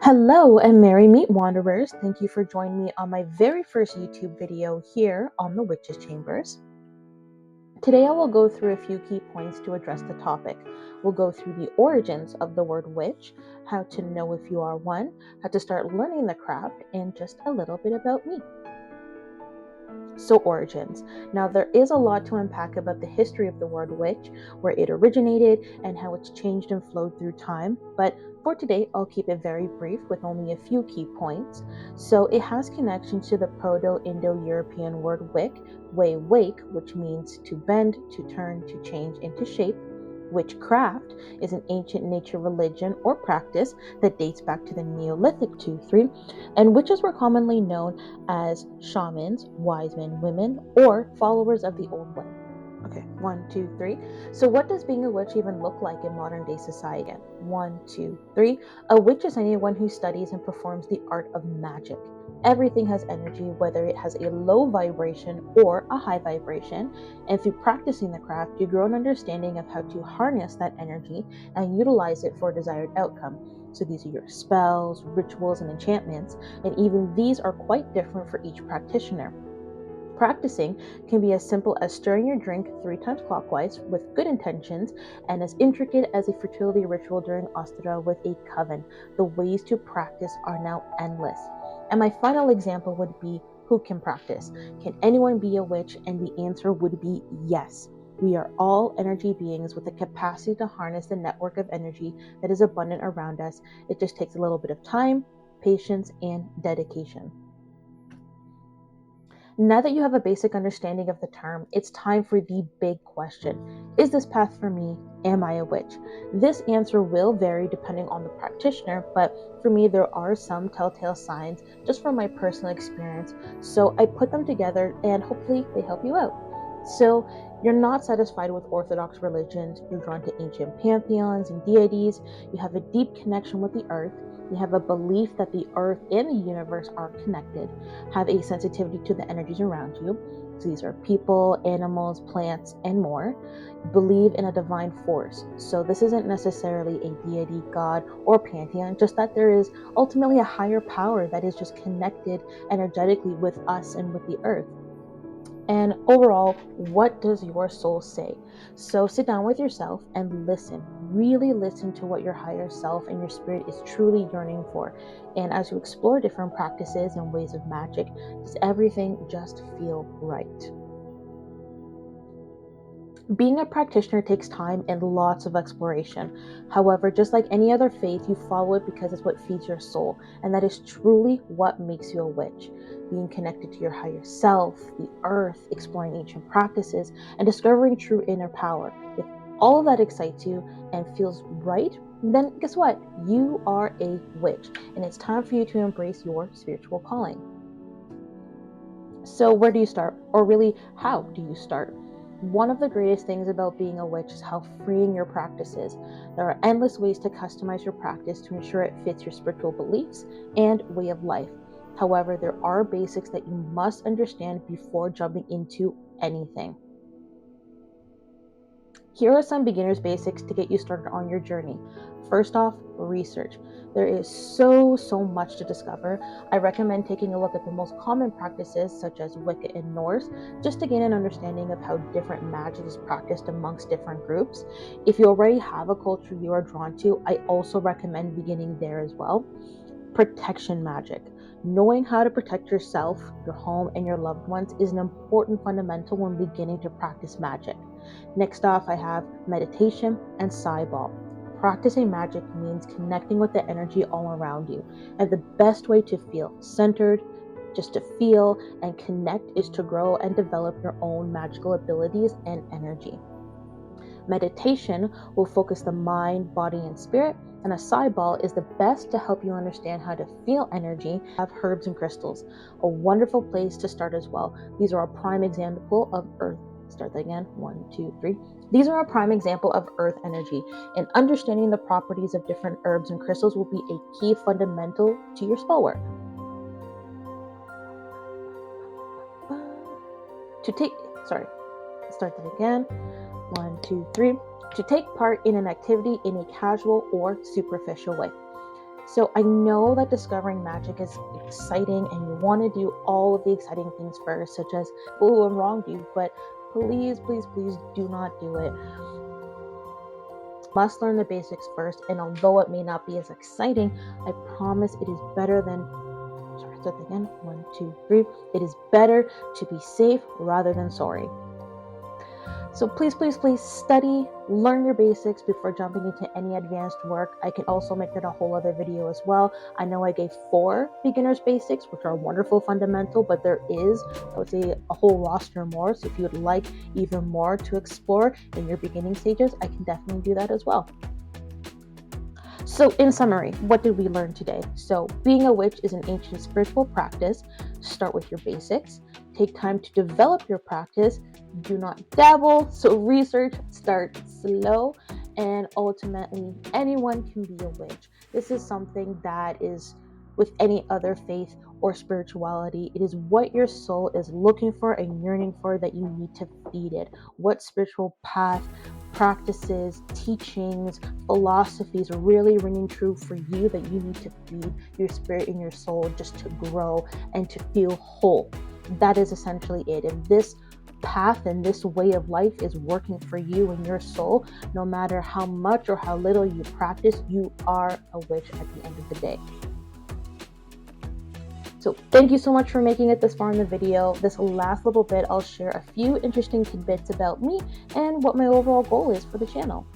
Hello and merry meet wanderers. Thank you for joining me on my very first YouTube video here on the Witches Chambers. Today I will go through a few key points to address the topic. We'll go through the origins of the word witch, how to know if you are one, how to start learning the craft, and just a little bit about me. So origins. Now there is a lot to unpack about the history of the word witch, where it originated and how it's changed and flowed through time, but for today I'll keep it very brief with only a few key points. So it has connections to the Proto-Indo-European word wick, wake, which means to bend, to turn, to change into shape. Witchcraft is an ancient nature religion or practice that dates back to the Neolithic 2-3, and witches were commonly known as shamans, wise men, women, or followers of the old way. Okay, 1, 2, 3. So what does being a witch even look like in modern day society? 1, 2, 3. A witch is anyone who studies and performs the art of magic. Everything has energy, whether it has a low vibration or a high vibration, and through practicing the craft, you grow an understanding of how to harness that energy and utilize it for a desired outcome. So these are your spells, rituals, and enchantments, and even these are quite different for each practitioner. Practicing can be as simple as stirring your drink 3 times clockwise with good intentions, and as intricate as a fertility ritual during Ostara with a coven. The ways to practice are now endless. And my final example would be, who can practice? Can anyone be a witch? And the answer would be yes. We are all energy beings with the capacity to harness the network of energy that is abundant around us. It just takes a little bit of time, patience, and dedication. Now that you have a basic understanding of the term, it's time for the big question. Is this path for me? Am I a witch? This answer will vary depending on the practitioner, but for me, there are some telltale signs just from my personal experience. So I put them together and hopefully they help you out. So you're not satisfied with Orthodox religions, you're drawn to ancient pantheons and deities, you have a deep connection with the earth, you have a belief that the earth and the universe are connected, have a sensitivity to the energies around you. So these are people, animals, plants, and more. Believe in a divine force. So this isn't necessarily a deity, god, or pantheon, just that there is ultimately a higher power that is just connected energetically with us and with the earth. And overall, what does your soul say? So sit down with yourself and listen. Really listen to what your higher self and your spirit is truly yearning for. And as you explore different practices and ways of magic, does everything just feel right? Being a practitioner takes time and lots of exploration. However, just like any other faith, you follow it because it's what feeds your soul, and that is truly what makes you a witch. Being connected to your higher self, the earth, exploring ancient practices, and discovering true inner power. If all of that excites you and feels right, then guess what? You are a witch, and it's time for you to embrace your spiritual calling. So, where do you start? Or really, how do you start? One of the greatest things about being a witch is how freeing your practice is. There are endless ways to customize your practice to ensure it fits your spiritual beliefs and way of life. However, there are basics that you must understand before jumping into anything. Here are some beginner's basics to get you started on your journey. First off, research. There is so much to discover. I recommend taking a look at the most common practices such as Wicca and Norse, just to gain an understanding of how different magic is practiced amongst different groups. If you already have a culture you are drawn to, I also recommend beginning there as well. Protection magic. Knowing how to protect yourself, your home, and your loved ones is an important fundamental when beginning to practice magic. Next off, I have meditation and Cyball. Practicing magic means connecting with the energy all around you, and the best way to feel centered, just to feel and connect, is to grow and develop your own magical abilities and energy. Meditation will focus the mind, body, and spirit, and a Cyball is the best to help you understand how to feel energy. Have herbs and crystals, a wonderful place to start as well. These are a prime example of earth. Start that again. 1, 2, 3. These are a prime example of earth energy, and understanding the properties of different herbs and crystals will be a key fundamental to your spell work. Start that again. 1, 2, 3. To take part in an activity in a casual or superficial way. So I know that discovering magic is exciting and you want to do all of the exciting things first, such as, oh, I'm wrong, dude, but please, please, please do not do it. Must learn the basics first, and although it may not be as exciting, I promise it is better than, sorry, start again, 1, 2, 3. It is better to be safe rather than sorry. So please, please, please study, learn your basics before jumping into any advanced work. I can also make that a whole other video as well. I know I gave 4 beginners basics, which are wonderful fundamental, but there is, I would say, a whole roster more. So if you would like even more to explore in your beginning stages, I can definitely do that as well. So in summary, what did we learn today? So being a witch is an ancient spiritual practice. Start with your basics. Take time to develop your practice. Do not dabble. So research, start slow, and ultimately anyone can be a witch. This is something that is with any other faith or spirituality. It is what your soul is looking for and yearning for that you need to feed it. What spiritual path, practices, teachings, philosophies are really ringing true for you that you need to feed your spirit and your soul just to grow and to feel whole. That is essentially it. And this path and this way of life is working for you and your soul, no matter how much or how little you practice, you are a witch at the end of the day. So thank you so much for making it this far in the video. This last little bit, I'll share a few interesting tidbits about me and what my overall goal is for the channel.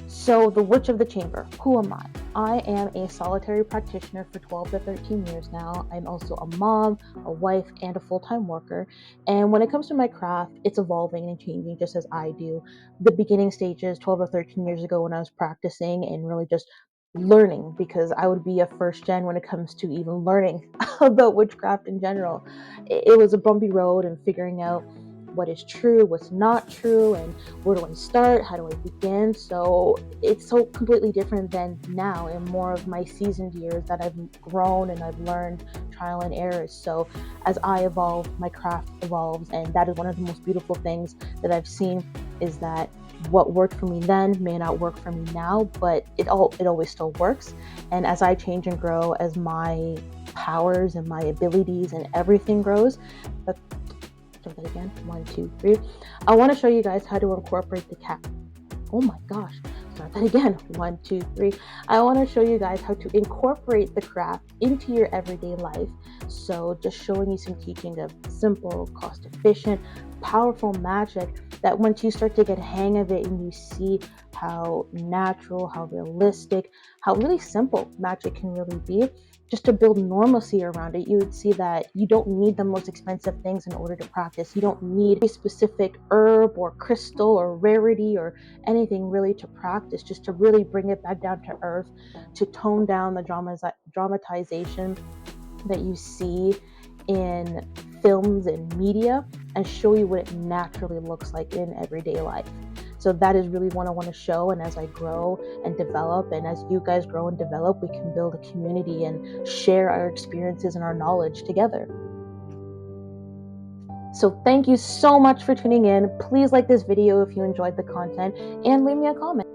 So the Witch of the Chamber, who am I? I am a solitary practitioner for 12 to 13 years now. I'm also a mom, a wife, and a full-time worker. And when it comes to my craft, it's evolving and changing just as I do. The beginning stages 12 or 13 years ago when I was practicing and really just learning, because I would be a first gen when it comes to even learning about witchcraft in general. It was a bumpy road and figuring out what is true, what's not true, and where do I start, how do I begin. So it's so completely different than now in more of my seasoned years that I've grown and I've learned trial and errors. So as I evolve, my craft evolves, and that is one of the most beautiful things that I've seen, is that what worked for me then may not work for me now, but it always still works. And as I change and grow, as my powers and my abilities and everything grows, but start that again, 1, 2, 3. I want to show you guys how to incorporate the cat. Oh my gosh, start that again, 1, 2, 3. I want to show you guys how to incorporate the craft into your everyday life. So just showing you some teaching of simple, cost efficient, powerful magic that once you start to get a hang of it and you see how natural, how realistic, how really simple magic can really be, just to build normalcy around it, you would see that you don't need the most expensive things in order to practice. You don't need a specific herb or crystal or rarity or anything really to practice, just to really bring it back down to earth, to tone down the dramatization that you see in films and media and show you what it naturally looks like in everyday life. So that is really what I want to show. And as I grow and develop, and as you guys grow and develop, we can build a community and share our experiences and our knowledge together. So thank you so much for tuning in. Please like this video if you enjoyed the content and leave me a comment.